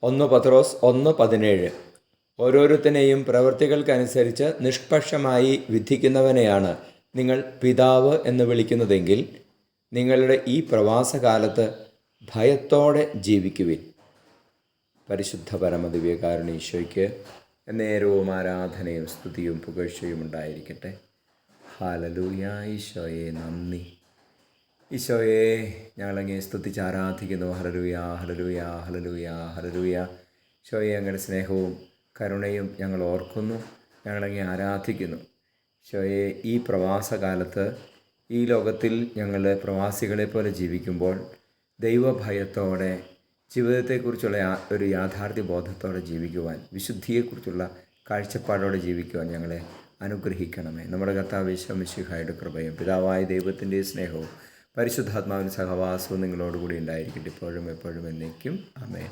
1 പത്രോസ് 1:17. ഓരോരുത്തനെയും പ്രവൃത്തികൾക്കനുസരിച്ച് നിഷ്പക്ഷമായി വിധിക്കുന്നവനെയാണ് നിങ്ങൾ പിതാവ് എന്ന് വിളിക്കുന്നതെങ്കിൽ നിങ്ങളുടെ ഈ പ്രവാസകാലത്ത് ഭയത്തോടെ ജീവിക്കുവിൻ. പരിശുദ്ധ പരമദിവ്യകാരുണ്യ നേരവും ആരാധനയും സ്തുതിയും പുകഴ്ചയും ഉണ്ടായിരിക്കട്ടെ. ഹല്ലേലൂയ. ഈശോയെ നന്ദി. ഈശോയെ ഞങ്ങളങ്ങേ സ്തുതിച്ച് ആരാധിക്കുന്നു. Hallelujah, hallelujah, hallelujah, hallelujah. ഈശോയെ അങ്ങയുടെ സ്നേഹവും കരുണയും ഞങ്ങൾ ഓർക്കുന്നു, ഞങ്ങളങ്ങേ ആരാധിക്കുന്നു. ഈശോയെ ഈ പ്രവാസകാലത്ത് ഈ ലോകത്തിൽ ഞങ്ങൾ പ്രവാസികളെ പോലെ ജീവിക്കുമ്പോൾ ദൈവഭയത്തോടെ ജീവിതത്തെക്കുറിച്ചുള്ള ഒരു യാഥാർത്ഥ്യ ബോധത്തോടെ ജീവിക്കുവാൻ, വിശുദ്ധിയെക്കുറിച്ചുള്ള കാഴ്ചപ്പാടോടെ ജീവിക്കുവാൻ ഞങ്ങളെ അനുഗ്രഹിക്കണമേ. നമ്മുടെ കർത്താവ് യേശു മിശിഹായുടെ കൃപയും പിതാവായ ദൈവത്തിൻ്റെ സ്നേഹവും പരിശുദ്ധാത്മാവിൻ്റെ സഹവാസവും നിങ്ങളോടുകൂടി ഉണ്ടായിരിക്കട്ടെ, ഇപ്പോഴും എപ്പോഴും എന്നേക്കും. ആമേൻ.